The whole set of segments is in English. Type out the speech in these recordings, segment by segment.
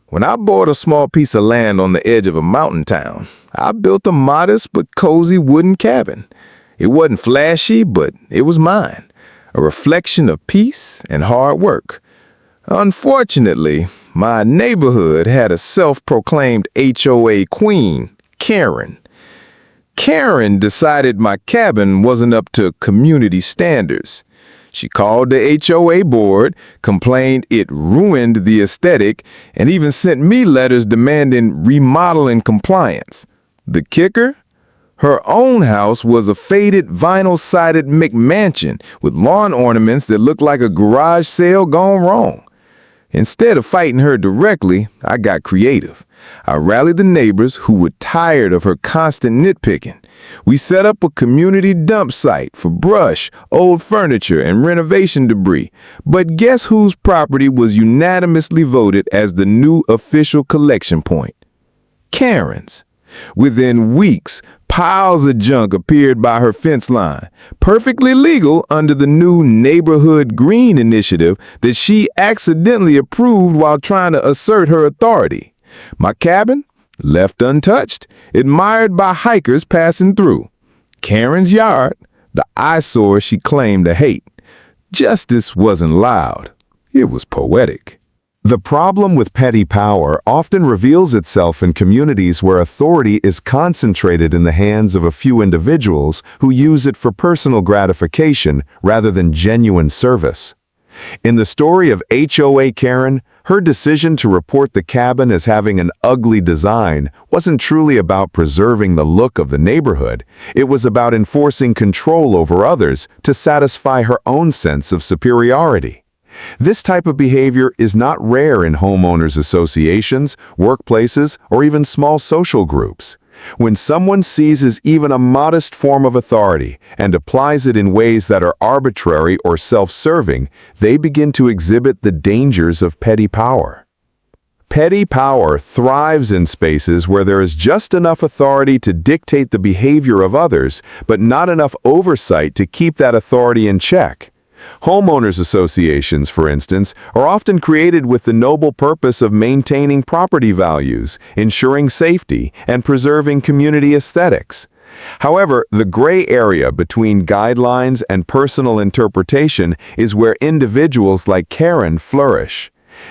When I bought a small piece of land on the edge of a mountain town, I built a modest but cozy wooden cabin. It wasn't flashy, but it was mine, a reflection of peace and hard work. Unfortunately, my neighborhood had a self-proclaimed HOA queen, Karen. Karen decided my cabin wasn't up to community standards. She called the HOA board, complained it ruined the aesthetic, and even sent me letters demanding remodeling compliance. The kicker? Her own house was a faded vinyl-sided McMansion with lawn ornaments that looked like a garage sale gone wrong. Instead of fighting her directly, I got creative. I rallied the neighbors who were tired of her constant nitpicking. We set up a community dump site for brush, old furniture, and renovation debris. But guess whose property was unanimously voted as the new official collection point? Karen's. Within weeks, piles of junk appeared by her fence line, perfectly legal under the new Neighborhood Green initiative that she accidentally approved while trying to assert her authority. My cabin, left untouched, admired by hikers passing through. Karen's yard, the eyesore she claimed to hate. Justice wasn't loud. It was poetic. The problem with petty power often reveals itself in communities where authority is concentrated in the hands of a few individuals who use it for personal gratification rather than genuine service. In the story of HOA Karen, her decision to report the cabin as having an ugly design wasn't truly about preserving the look of the neighborhood. It was about enforcing control over others to satisfy her own sense of superiority. This type of behavior is not rare in homeowners associations, workplaces, or even small social groups. When someone seizes even a modest form of authority and applies it in ways that are arbitrary or self-serving, they begin to exhibit the dangers of petty power. Petty power thrives in spaces where there is just enough authority to dictate the behavior of others, but not enough oversight to keep that authority in check. Homeowners associations, for instance, are often created with the noble purpose of maintaining property values, ensuring safety, and preserving community aesthetics. However, the gray area between guidelines and personal interpretation is where individuals like Karen flourish.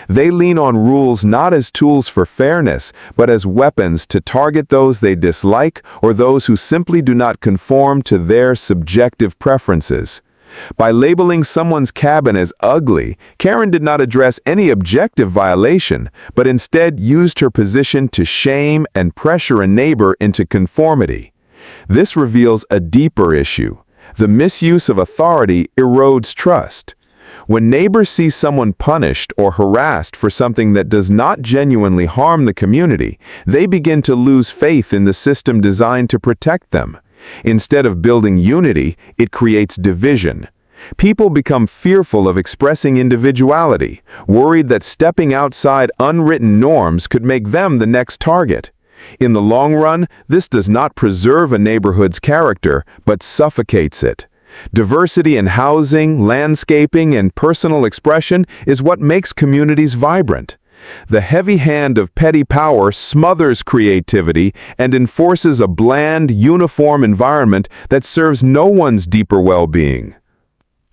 They lean on rules not as tools for fairness, but as weapons to target those they dislike or those who simply do not conform to their subjective preferences. By labeling someone's cabin as ugly, Karen did not address any objective violation, but instead used her position to shame and pressure a neighbor into conformity. This reveals a deeper issue. The misuse of authority erodes trust. When neighbors see someone punished or harassed for something that does not genuinely harm the community, they begin to lose faith in the system designed to protect them. Instead of building unity, it creates division. People become fearful of expressing individuality, worried that stepping outside unwritten norms could make them the next target. In the long run, this does not preserve a neighborhood's character, but suffocates it. Diversity in housing, landscaping, and personal expression is what makes communities vibrant. The heavy hand of petty power smothers creativity and enforces a bland, uniform environment that serves no one's deeper well-being.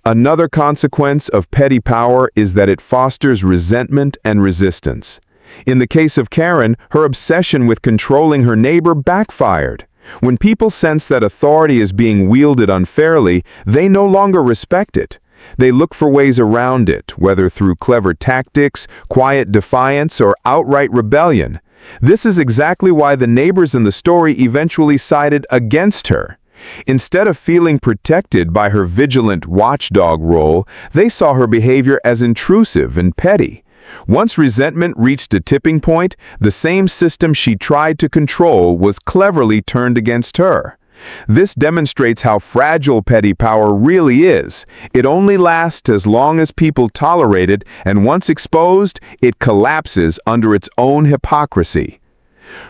Another consequence of petty power is that it fosters resentment and resistance. In the case of Karen, her obsession with controlling her neighbor backfired. When people sense that authority is being wielded unfairly, they no longer respect it. They look for ways around it, whether through clever tactics, quiet defiance, or outright rebellion. This is exactly why the neighbors in the story eventually sided against her. Instead of feeling protected by her vigilant watchdog role, they saw her behavior as intrusive and petty. Once resentment reached a tipping point, the same system she tried to control was cleverly turned against her. This demonstrates how fragile petty power really is. It only lasts as long as people tolerate it, and once exposed, it collapses under its own hypocrisy.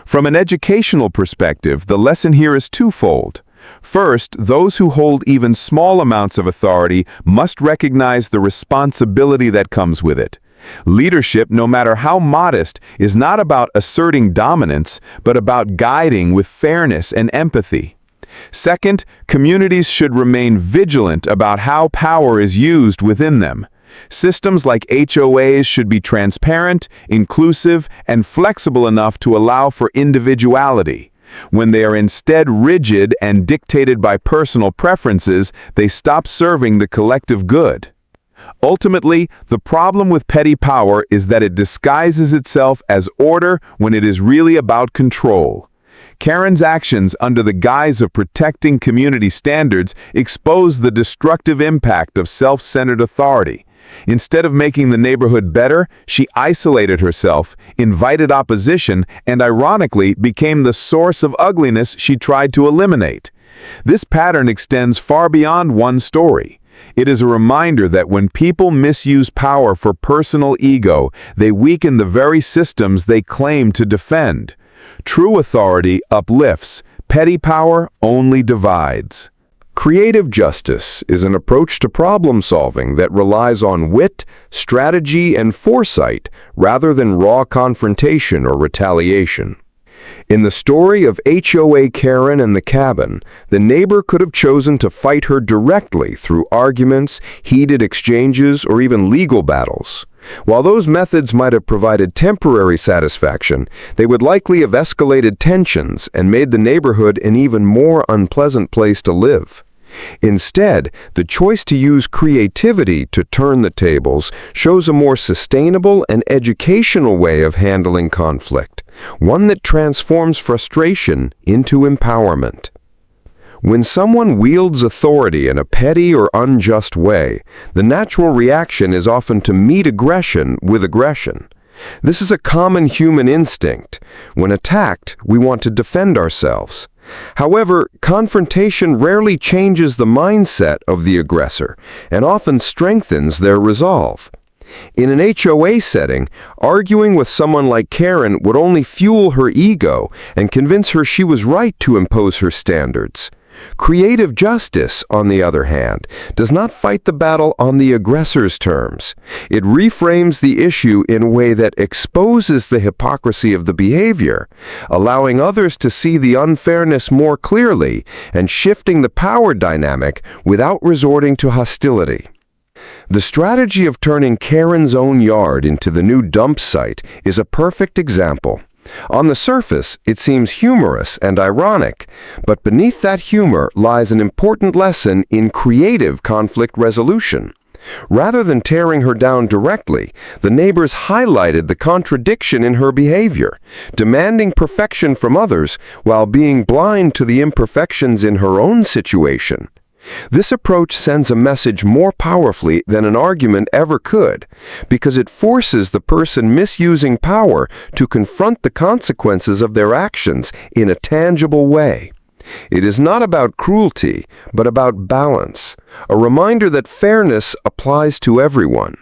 From an educational perspective, the lesson here is twofold. First, those who hold even small amounts of authority must recognize the responsibility that comes with it. Leadership, no matter how modest, is not about asserting dominance, but about guiding with fairness and empathy. Second, communities should remain vigilant about how power is used within them. Systems like HOAs should be transparent, inclusive, and flexible enough to allow for individuality. When they are instead rigid and dictated by personal preferences, they stop serving the collective good. Ultimately, the problem with petty power is that it disguises itself as order when it is really about control. Karen's actions under the guise of protecting community standards expose the destructive impact of self-centered authority. Instead of making the neighborhood better, she isolated herself, invited opposition, and ironically became the source of ugliness she tried to eliminate. This pattern extends far beyond one story. It is a reminder that when people misuse power for personal ego, they weaken the very systems they claim to defend. True authority uplifts, petty power only divides. Creative justice is an approach to problem solving that relies on wit, strategy, and foresight rather than raw confrontation or retaliation. In the story of HOA Karen and the cabin, the neighbor could have chosen to fight her directly through arguments, heated exchanges, or even legal battles. While those methods might have provided temporary satisfaction, they would likely have escalated tensions and made the neighborhood an even more unpleasant place to live. Instead, the choice to use creativity to turn the tables shows a more sustainable and educational way of handling conflict, one that transforms frustration into empowerment. When someone wields authority in a petty or unjust way, the natural reaction is often to meet aggression with aggression. This is a common human instinct. When attacked, we want to defend ourselves. However, confrontation rarely changes the mindset of the aggressor and often strengthens their resolve. In an HOA setting, arguing with someone like Karen would only fuel her ego and convince her she was right to impose her standards. Creative justice, on the other hand, does not fight the battle on the aggressor's terms. It reframes the issue in a way that exposes the hypocrisy of the behavior, allowing others to see the unfairness more clearly and shifting the power dynamic without resorting to hostility. The strategy of turning Karen's own yard into the new dump site is a perfect example. On the surface, it seems humorous and ironic, but beneath that humor lies an important lesson in creative conflict resolution. Rather than tearing her down directly, the neighbors highlighted the contradiction in her behavior, demanding perfection from others while being blind to the imperfections in her own situation. This approach sends a message more powerfully than an argument ever could, because it forces the person misusing power to confront the consequences of their actions in a tangible way. It is not about cruelty, but about balance, a reminder that fairness applies to everyone.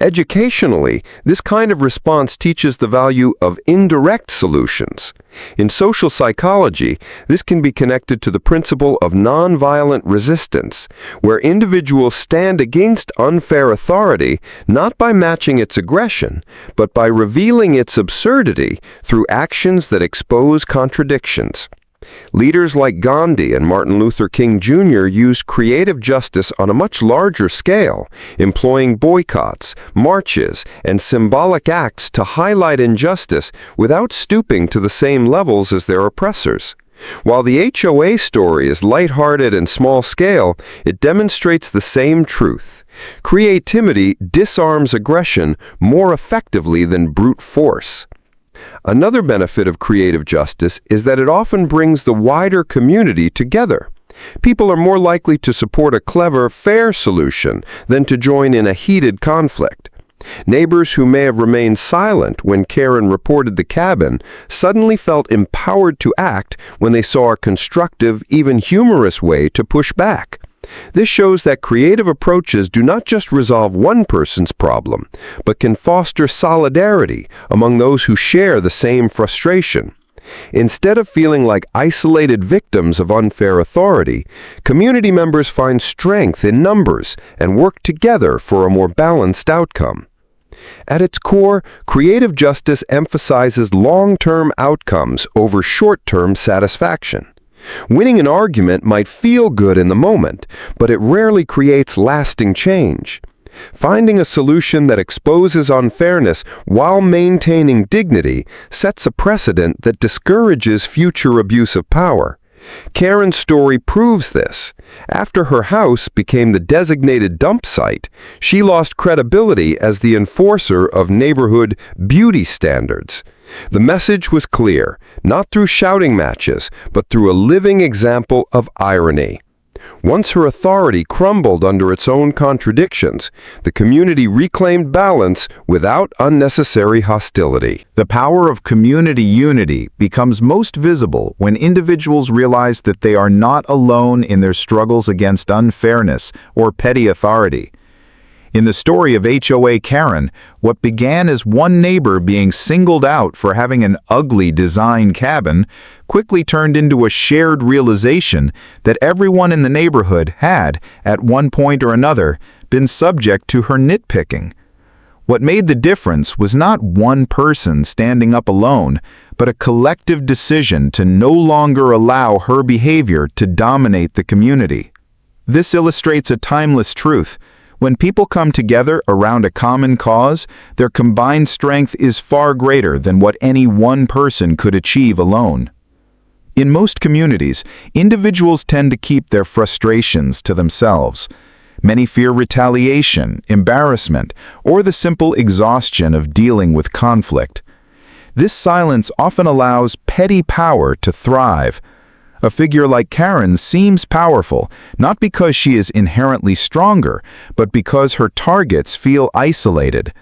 Educationally, this kind of response teaches the value of indirect solutions. In social psychology, this can be connected to the principle of nonviolent resistance, where individuals stand against unfair authority not by matching its aggression, but by revealing its absurdity through actions that expose contradictions. Leaders like Gandhi and Martin Luther King Jr. used creative justice on a much larger scale, employing boycotts, marches, and symbolic acts to highlight injustice without stooping to the same levels as their oppressors. While the HOA story is lighthearted and small-scale, it demonstrates the same truth. Creativity disarms aggression more effectively than brute force. Another benefit of creative justice is that it often brings the wider community together. People are more likely to support a clever, fair solution than to join in a heated conflict. Neighbors who may have remained silent when Karen reported the cabin suddenly felt empowered to act when they saw a constructive, even humorous way to push back. This shows that creative approaches do not just resolve one person's problem, but can foster solidarity among those who share the same frustration. Instead of feeling like isolated victims of unfair authority, community members find strength in numbers and work together for a more balanced outcome. At its core, creative justice emphasizes long-term outcomes over short-term satisfaction. Winning an argument might feel good in the moment, but it rarely creates lasting change. Finding a solution that exposes unfairness while maintaining dignity sets a precedent that discourages future abuse of power. Karen's story proves this. After her house became the designated dump site, she lost credibility as the enforcer of neighborhood beauty standards. The message was clear, not through shouting matches, but through a living example of irony. Once her authority crumbled under its own contradictions, the community reclaimed balance without unnecessary hostility. The power of community unity becomes most visible when individuals realize that they are not alone in their struggles against unfairness or petty authority. In the story of HOA Karen, what began as one neighbor being singled out for having an ugly design cabin quickly turned into a shared realization that everyone in the neighborhood had, at one point or another, been subject to her nitpicking. What made the difference was not one person standing up alone, but a collective decision to no longer allow her behavior to dominate the community. This illustrates a timeless truth. When people come together around a common cause, their combined strength is far greater than what any one person could achieve alone. In most communities, individuals tend to keep their frustrations to themselves. Many fear retaliation, embarrassment, or the simple exhaustion of dealing with conflict. This silence often allows petty power to thrive. A figure like Karen seems powerful, not because she is inherently stronger, but because her targets feel isolated.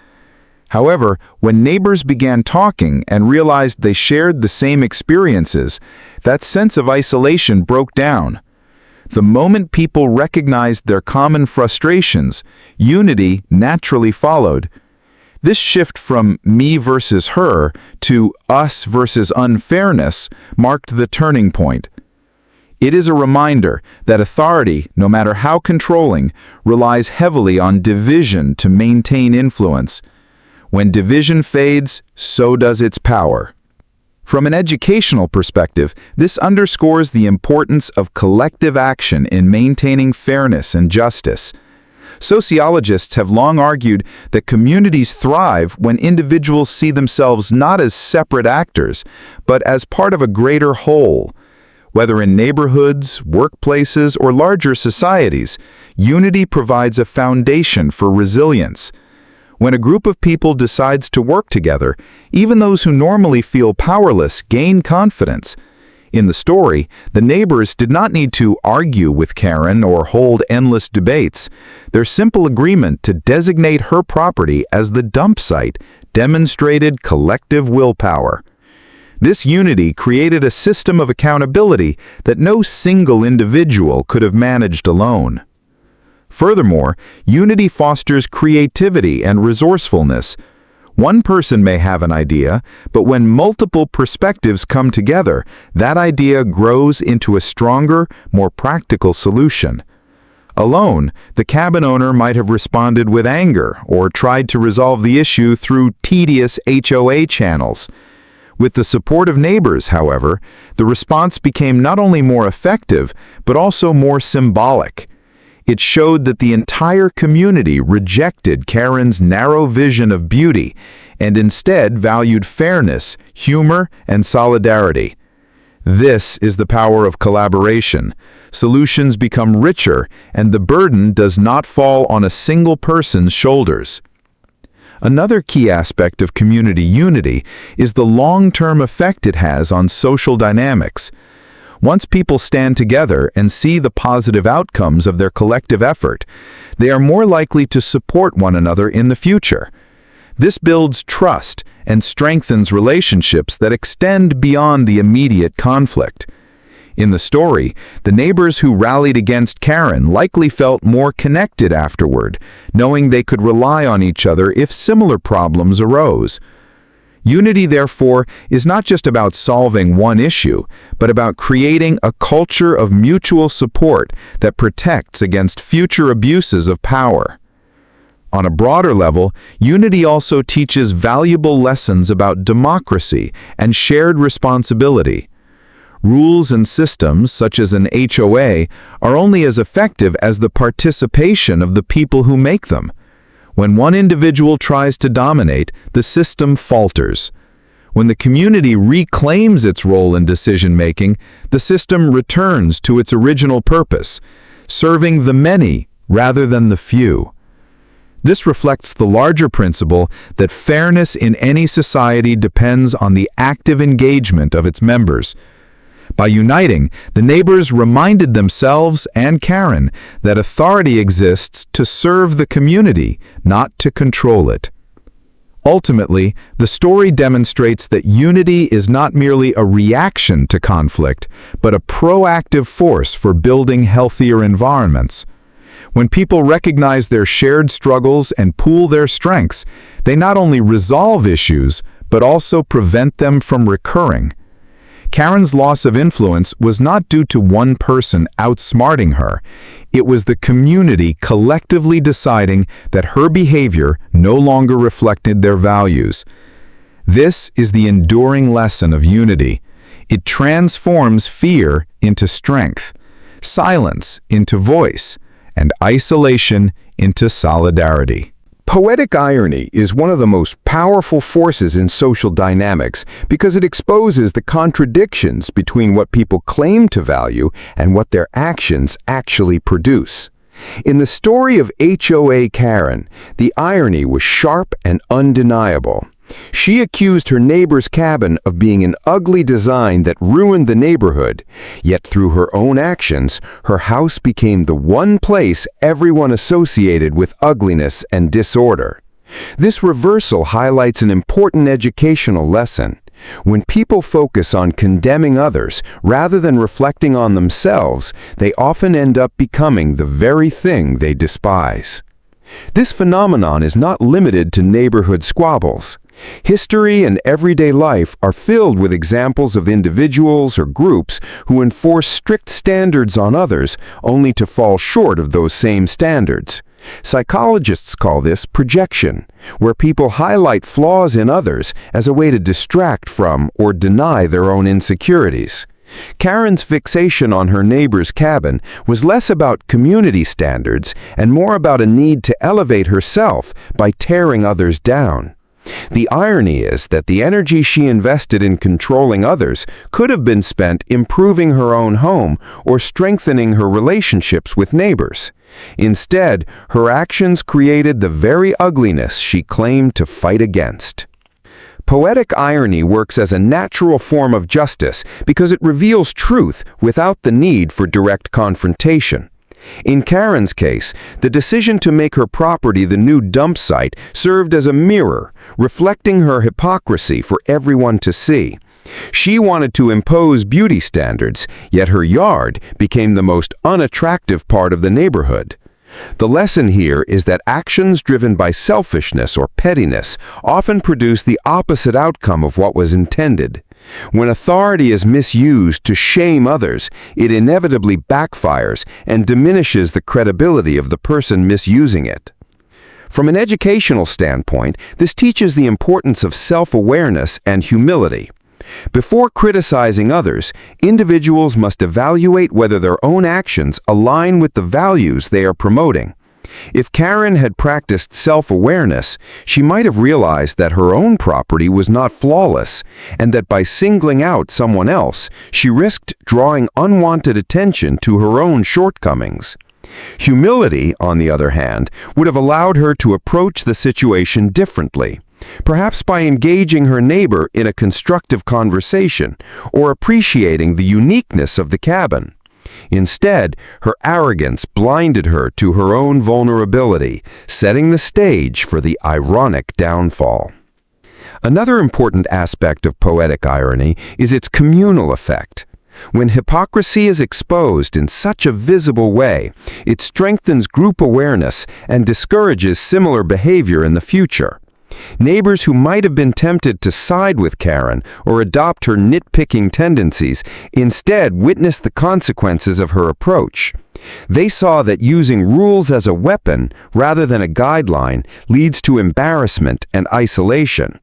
However, when neighbors began talking and realized they shared the same experiences, that sense of isolation broke down. The moment people recognized their common frustrations, unity naturally followed. This shift from me versus her to us versus unfairness marked the turning point. It is a reminder that authority, no matter how controlling, relies heavily on division to maintain influence. When division fades, so does its power. From an educational perspective, this underscores the importance of collective action in maintaining fairness and justice. Sociologists have long argued that communities thrive when individuals see themselves not as separate actors, but as part of a greater whole. Whether in neighborhoods, workplaces, or larger societies, unity provides a foundation for resilience. When a group of people decides to work together, even those who normally feel powerless gain confidence. In the story, the neighbors did not need to argue with Karen or hold endless debates. Their simple agreement to designate her property as the dump site demonstrated collective willpower. This unity created a system of accountability that no single individual could have managed alone. Furthermore, unity fosters creativity and resourcefulness. One person may have an idea, but when multiple perspectives come together, that idea grows into a stronger, more practical solution. Alone, the cabin owner might have responded with anger or tried to resolve the issue through tedious HOA channels. With the support of neighbors, however, the response became not only more effective, but also more symbolic. It showed that the entire community rejected Karen's narrow vision of beauty and instead valued fairness, humor, and solidarity. This is the power of collaboration. Solutions become richer, and the burden does not fall on a single person's shoulders. Another key aspect of community unity is the long-term effect it has on social dynamics. Once people stand together and see the positive outcomes of their collective effort, they are more likely to support one another in the future. This builds trust and strengthens relationships that extend beyond the immediate conflict. In the story, the neighbors who rallied against Karen likely felt more connected afterward, knowing they could rely on each other if similar problems arose. Unity, therefore, is not just about solving one issue, but about creating a culture of mutual support that protects against future abuses of power. On a broader level, unity also teaches valuable lessons about democracy and shared responsibility. Rules and systems, such as an HOA, are only as effective as the participation of the people who make them. When one individual tries to dominate, the system falters. When the community reclaims its role in decision-making, the system returns to its original purpose, serving the many rather than the few. This reflects the larger principle that fairness in any society depends on the active engagement of its members. By uniting, the neighbors reminded themselves and Karen that authority exists to serve the community, not to control it. Ultimately, the story demonstrates that unity is not merely a reaction to conflict, but a proactive force for building healthier environments. When people recognize their shared struggles and pool their strengths, they not only resolve issues, but also prevent them from recurring. Karen's loss of influence was not due to one person outsmarting her. It was the community collectively deciding that her behavior no longer reflected their values. This is the enduring lesson of unity. It transforms fear into strength, silence into voice, and isolation into solidarity. Poetic irony is one of the most powerful forces in social dynamics because it exposes the contradictions between what people claim to value and what their actions actually produce. In the story of HOA Karen, the irony was sharp and undeniable. She accused her neighbor's cabin of being an ugly design that ruined the neighborhood, yet through her own actions, her house became the one place everyone associated with ugliness and disorder. This reversal highlights an important educational lesson. When people focus on condemning others rather than reflecting on themselves, they often end up becoming the very thing they despise. This phenomenon is not limited to neighborhood squabbles. History and everyday life are filled with examples of individuals or groups who enforce strict standards on others only to fall short of those same standards. Psychologists call this projection, where people highlight flaws in others as a way to distract from or deny their own insecurities. Karen's fixation on her neighbor's cabin was less about community standards and more about a need to elevate herself by tearing others down. The irony is that the energy she invested in controlling others could have been spent improving her own home or strengthening her relationships with neighbors. Instead, her actions created the very ugliness she claimed to fight against. Poetic irony works as a natural form of justice because it reveals truth without the need for direct confrontation. In Karen's case, the decision to make her property the new dump site served as a mirror, reflecting her hypocrisy for everyone to see. She wanted to impose beauty standards, yet her yard became the most unattractive part of the neighborhood. The lesson here is that actions driven by selfishness or pettiness often produce the opposite outcome of what was intended. When authority is misused to shame others, it inevitably backfires and diminishes the credibility of the person misusing it. From an educational standpoint, this teaches the importance of self-awareness and humility. Before criticizing others, individuals must evaluate whether their own actions align with the values they are promoting. If Karen had practiced self-awareness, she might have realized that her own property was not flawless, and that by singling out someone else, she risked drawing unwanted attention to her own shortcomings. Humility, on the other hand, would have allowed her to approach the situation differently, perhaps by engaging her neighbor in a constructive conversation or appreciating the uniqueness of the cabin. Instead, her arrogance blinded her to her own vulnerability, setting the stage for the ironic downfall. Another important aspect of poetic irony is its communal effect. When hypocrisy is exposed in such a visible way, it strengthens group awareness and discourages similar behavior in the future. Neighbors who might have been tempted to side with Karen or adopt her nitpicking tendencies instead witnessed the consequences of her approach. They saw that using rules as a weapon rather than a guideline leads to embarrassment and isolation.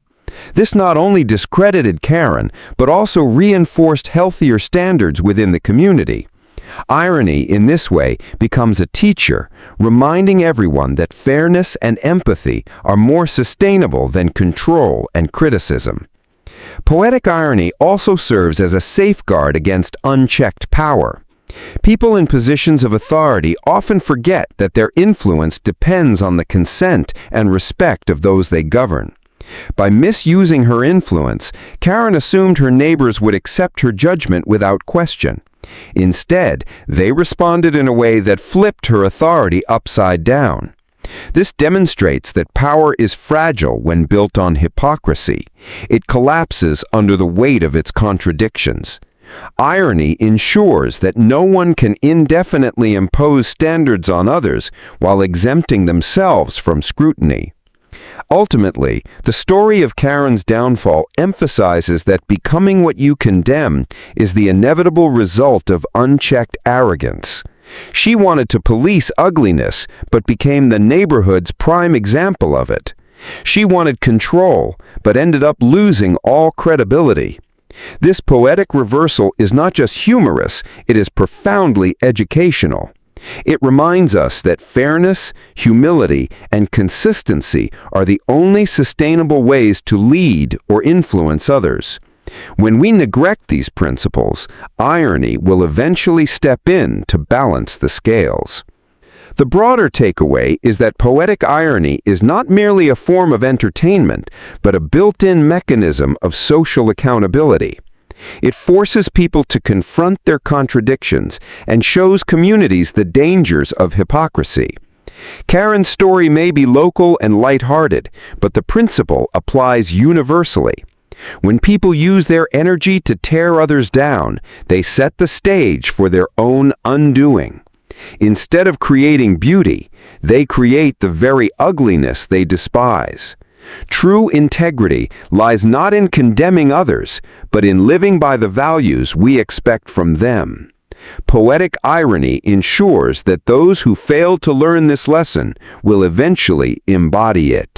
This not only discredited Karen, but also reinforced healthier standards within the community. Irony, in this way, becomes a teacher, reminding everyone that fairness and empathy are more sustainable than control and criticism. Poetic irony also serves as a safeguard against unchecked power. People in positions of authority often forget that their influence depends on the consent and respect of those they govern. By misusing her influence, Karen assumed her neighbors would accept her judgment without question. Instead, they responded in a way that flipped her authority upside down. This demonstrates that power is fragile when built on hypocrisy. It collapses under the weight of its contradictions. Irony ensures that no one can indefinitely impose standards on others while exempting themselves from scrutiny. Ultimately, the story of Karen's downfall emphasizes that becoming what you condemn is the inevitable result of unchecked arrogance. She wanted to police ugliness, but became the neighborhood's prime example of it. She wanted control, but ended up losing all credibility. This poetic reversal is not just humorous, it is profoundly educational. It reminds us that fairness, humility, and consistency are the only sustainable ways to lead or influence others. When we neglect these principles, irony will eventually step in to balance the scales. The broader takeaway is that poetic irony is not merely a form of entertainment, but a built-in mechanism of social accountability. It forces people to confront their contradictions and shows communities the dangers of hypocrisy. Karen's story may be local and lighthearted, but the principle applies universally. When people use their energy to tear others down, they set the stage for their own undoing. Instead of creating beauty, they create the very ugliness they despise. True integrity lies not in condemning others, but in living by the values we expect from them. Poetic irony ensures that those who fail to learn this lesson will eventually embody it.